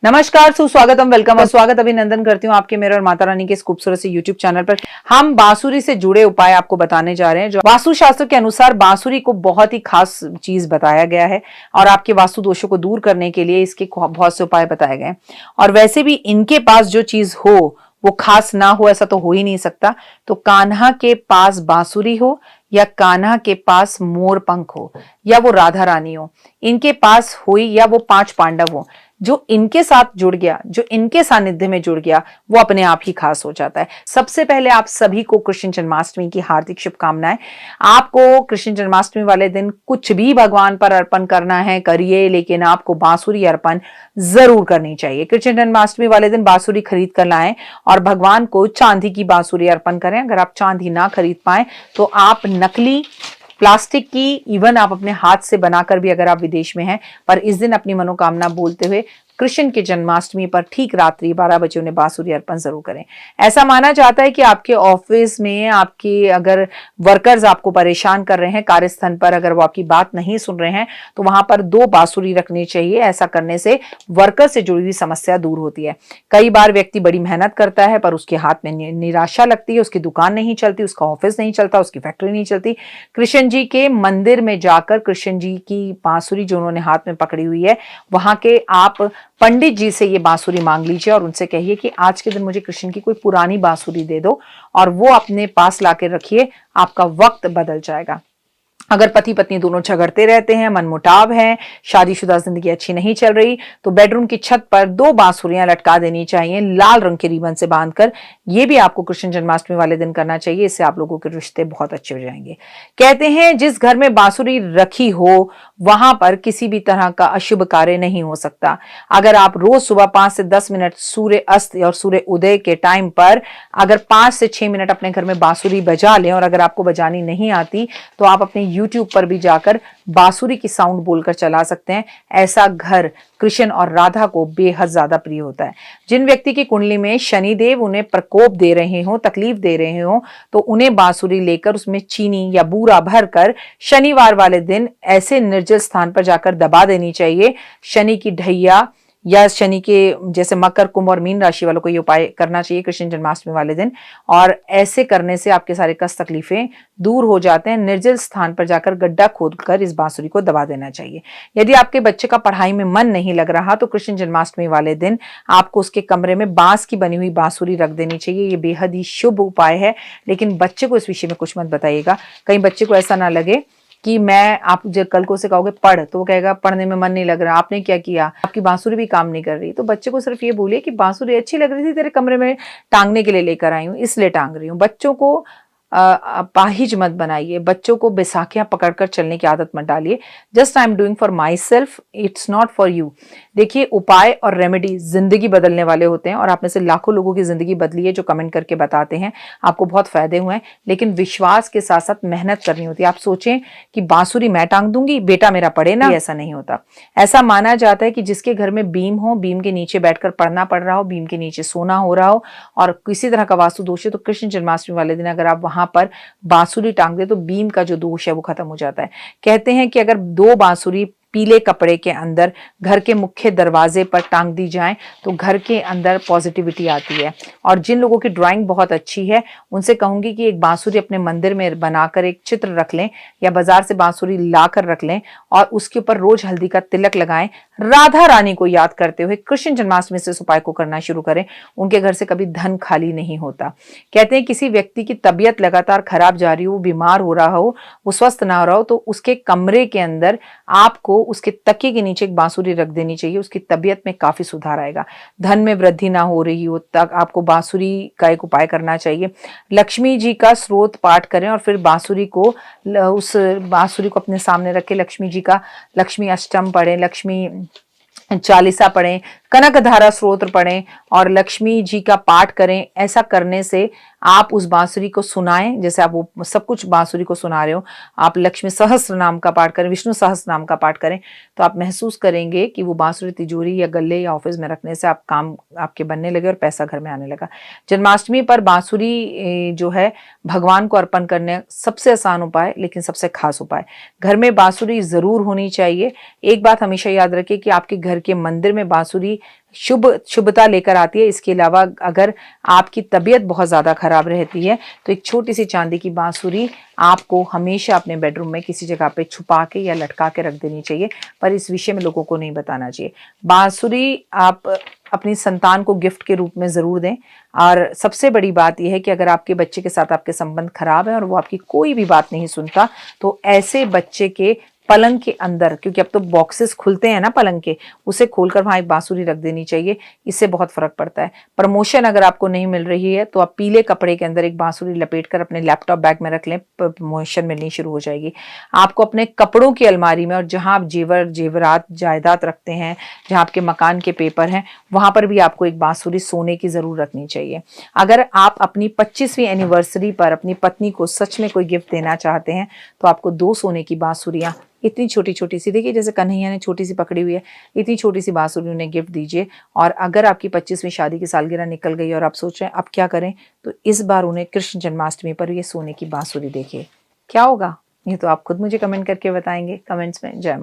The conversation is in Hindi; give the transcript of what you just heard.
नमस्कार, सुस्वागतम, वेलकम और स्वागत अभिनंदन करती हूँ आपके मेरे और माता रानी के इस खूबसूरत से यूट्यूब चैनल पर। हम बांसुरी से जुड़े उपाय आपको बताने जा रहे हैं। जो वास्तु शास्त्र के अनुसार बांसुरी को बहुत ही खास चीज बताया गया है और आपके वास्तु दोषों को दूर करने के लिए इसके बहुत से उपाय बताए गए हैं। और वैसे भी इनके पास जो चीज हो वो खास ना हो ऐसा तो हो ही नहीं सकता। तो कान्हा के पास बांसुरी हो या कान्हा के पास मोर पंख हो या वो राधा रानी हो, इनके पास हुई या वो 5 पांडव हो, जो इनके साथ जुड़ गया, जो इनके सानिध्य में जुड़ गया, वो अपने आप ही खास हो जाता है। सबसे पहले आप सभी को कृष्ण जन्माष्टमी की हार्दिक शुभकामनाएं। आपको कृष्ण जन्माष्टमी वाले दिन कुछ भी भगवान पर अर्पण करना है करिए, लेकिन आपको बांसुरी अर्पण जरूर करनी चाहिए। कृष्ण जन्माष्टमी वाले दिन बांसुरी खरीद कर लाएं और भगवान को चांदी की बांसुरी अर्पण करें। अगर आप चांदी ना खरीद पाए तो आप नकली प्लास्टिक की, इवन आप अपने हाथ से बनाकर भी, अगर आप विदेश में हैं, पर इस दिन अपनी मनोकामना बोलते हुए कृष्ण की जन्माष्टमी पर ठीक रात्रि 12 बजे उन्हें बांसुरी अर्पण जरूर करें। ऐसा माना जाता है कि आपके ऑफिस में आपके अगर वर्कर्स आपको परेशान कर रहे हैं कार्यस्थल पर, अगर वो आपकी बात नहीं सुन रहे हैं तो वहां पर 2 बांसुरी रखनी चाहिए। ऐसा करने से वर्कर से जुड़ी हुई समस्या दूर होती है। कई बार व्यक्ति बड़ी मेहनत करता है पर उसके हाथ में निराशा लगती है, उसकी दुकान नहीं चलती, उसका ऑफिस नहीं चलता, उसकी फैक्ट्री नहीं चलती। कृष्ण जी के मंदिर में जाकर कृष्ण जी की बांसुरी जो उन्होंने हाथ में पकड़ी हुई है, वहां के आप पंडित जी से ये बांसुरी मांग लीजिए और उनसे कहिए कि आज के दिन मुझे कृष्ण की कोई पुरानी बांसुरी दे दो, और वो अपने पास लाके रखिए। आपका वक्त बदल जाएगा। अगर पति पत्नी दोनों झगड़ते रहते हैं, मनमुटाव है, शादीशुदा जिंदगी अच्छी नहीं चल रही, तो बेडरूम की छत पर 2 बांसुरियां लटका देनी चाहिए लाल रंग के रिबन से बांधकर। ये भी आपको कृष्ण जन्माष्टमी वाले दिन करना चाहिए। इससे आप लोगों के रिश्ते बहुत अच्छे हो जाएंगे। कहते हैं जिस घर में बांसुरी रखी हो वहां पर किसी भी तरह का अशुभ कार्य नहीं हो सकता। अगर आप रोज सुबह 5 से 10 मिनट सूर्य अस्त और सूर्य उदय के टाइम पर अगर 5 से 6 मिनट अपने घर में बांसुरी बजा लें, और अगर आपको बजानी नहीं आती तो आप अपने यूट्यूब पर भी जाकर बांसुरी की साउंड बोलकर चला सकते हैं। ऐसा घर कृष्ण और राधा को बेहद ज्यादा प्रिय होता है। जिन व्यक्ति की कुंडली में शनिदेव उन्हें प्रकोप दे रहे हो, तकलीफ दे रहे हो, तो उन्हें बांसुरी लेकर उसमें चीनी या बूरा भरकर शनिवार वाले दिन ऐसे निर्जल स्थान पर जाकर दबा देनी चाहिए। शनि की ढैया या शनि के, जैसे मकर, कुंभ और मीन राशि वालों को ये उपाय करना चाहिए कृष्ण जन्माष्टमी वाले दिन, और ऐसे करने से आपके सारे कष्ट तकलीफें दूर हो जाते हैं। निर्जल स्थान पर जाकर गड्ढा खोदकर इस बांसुरी को दबा देना चाहिए। यदि आपके बच्चे का पढ़ाई में मन नहीं लग रहा तो कृष्ण जन्माष्टमी वाले दिन आपको उसके कमरे में बांस की बनी हुई बांसुरी रख देनी चाहिए। ये बेहद ही शुभ उपाय है, लेकिन बच्चे को इस विषय में कुछ मत बताइएगा। कहीं बच्चे को ऐसा ना लगे कि मैं, आप जब कल को उसे कहोगे पढ़, तो वो कहेगा पढ़ने में मन नहीं लग रहा, आपने क्या किया, आपकी बांसुरी भी काम नहीं कर रही। तो बच्चे को सिर्फ ये बोलिए कि बांसुरी अच्छी लग रही थी, तेरे कमरे में टांगने के लिए लेकर आई हूँ, इसलिए टांग रही हूँ। बच्चों को पाहिज मत बनाइए, बच्चों को बैसाखियां पकड़कर चलने की आदत मत डालिए। Just I am doing for my self, it's not for you. देखिए, उपाय और रेमेडी जिंदगी बदलने वाले होते हैं, और आप में से लाखों लोगों की जिंदगी बदली है जो कमेंट करके बताते हैं आपको बहुत फायदे हुए हैं। लेकिन विश्वास के साथ साथ मेहनत करनी होती है। आप सोचें कि बांसुरी मैं टांग दूंगी, बेटा मेरा पढ़े ना, ऐसा नहीं होता। ऐसा माना जाता है कि जिसके घर में बीम हो, बीम के नीचे बैठकर पढ़ना पड़ रहा हो, बीम के नीचे सोना हो रहा हो, और किसी तरह का वास्तु दोष है, तो कृष्ण जन्माष्टमी वाले दिन अगर आप पर बांसुरी टांग दे तो बीम का जो दोष है वो खत्म हो जाता है। कहते हैं कि अगर 2 बांसुरी पीले कपड़े के अंदर घर के मुख्य दरवाजे पर टांग दी जाए तो घर के अंदर पॉजिटिविटी आती है। और जिन लोगों की ड्राइंग बहुत अच्छी है उनसे कहूंगी कि एक बांसुरी अपने मंदिर में बनाकर एक चित्र रख लें, या बाजार से बांसुरी लाकर रख लें और उसके ऊपर रोज हल्दी का तिलक लगाएं। राधा रानी को याद करते हुए कृष्ण जन्माष्टमी से इस उपाय को करना शुरू करें। उनके घर से कभी धन खाली नहीं होता। कहते हैं किसी व्यक्ति की तबीयत लगातार खराब जा रही हो, बीमार हो रहा हो, वो स्वस्थ ना हो रहा हो, तो उसके कमरे के अंदर आपको उसके तकिए के नीचे एक बांसुरी रख देनी चाहिए। उसकी तबीयत में काफी सुधार आएगा। धन में वृद्धि ना हो रही हो तक आपको बांसुरी का एक उपाय करना चाहिए। लक्ष्मी जी का स्रोत पाठ करें और फिर बांसुरी को, उस बांसुरी को अपने सामने रख के लक्ष्मी जी का लक्ष्मी अष्टम पढ़ें, लक्ष्मी चालीसा पढ़ें, कनक धारा स्रोत्र पढ़ें और लक्ष्मी जी का पाठ करें। ऐसा करने से आप उस बांसुरी को सुनाएं, जैसे आप वो सब कुछ बांसुरी को सुना रहे हो। आप लक्ष्मी सहस्त्र नाम का पाठ करें, विष्णु सहस्त्र नाम का पाठ करें, तो आप महसूस करेंगे कि वो बांसुरी तिजोरी या गले या ऑफिस में रखने से आप काम आपके बनने लगे और पैसा घर में आने लगा। जन्माष्टमी पर बांसुरी जो है भगवान को अर्पण करने सबसे आसान उपाय, लेकिन सबसे खास उपाय। घर में बांसुरी जरूर होनी चाहिए। एक बात हमेशा याद रखिए कि आपके घर के मंदिर में बांसुरी शुभता लेकर आती है। इसके अलावा अगर आपकी तबीयत बहुत ज़्यादा खराब रहती है तो एक छोटी सी चांदी की बांसुरी आपको हमेशा अपने बेडरूम में किसी जगह पे छुपा के या लटका के रख देनी चाहिए, पर इस विषय में लोगों को नहीं बताना चाहिए। बांसुरी आप अपनी संतान को गिफ्ट के रूप में ज़रूर दें। और सबसे बड़ी बात यह है कि अगर आपके बच्चे के साथ आपके संबंध खराब है और वो आपकी कोई भी बात नहीं सुनता, तो ऐसे बच्चे के पलंग के अंदर, क्योंकि अब तो बॉक्सेस खुलते हैं ना पलंग के, उसे खोलकर वहां एक बांसुरी रख देनी चाहिए। इससे बहुत फर्क पड़ता है। प्रमोशन अगर आपको नहीं मिल रही है तो आप पीले कपड़े के अंदर एक बांसुरी लपेटकर अपने लैपटॉप बैग में रख लें, प्रमोशन मिलनी शुरू हो जाएगी। आपको अपने कपड़ों की अलमारी में और जहां आप जेवरात जायदाद रखते हैं, जहां आपके मकान के पेपर हैं, वहां पर भी आपको एक बांसुरी सोने की जरूर रखनी चाहिए। अगर आप अपनी 25वीं एनिवर्सरी पर अपनी पत्नी को सच में कोई गिफ्ट देना चाहते हैं तो आपको 2 सोने की बांसुरियां इतनी छोटी छोटी सी, देखिए जैसे कन्हैया ने छोटी सी पकड़ी हुई है, इतनी छोटी सी बांसुरी उन्हें गिफ्ट दीजिए। और अगर आपकी 25वीं शादी की सालगिरह निकल गई और आप सोच रहे हैं अब क्या करें, तो इस बार उन्हें कृष्ण जन्माष्टमी पर ये सोने की बांसुरी देखिए, क्या होगा ये तो आप खुद मुझे कमेंट करके बताएंगे कमेंट्स में। जय माता।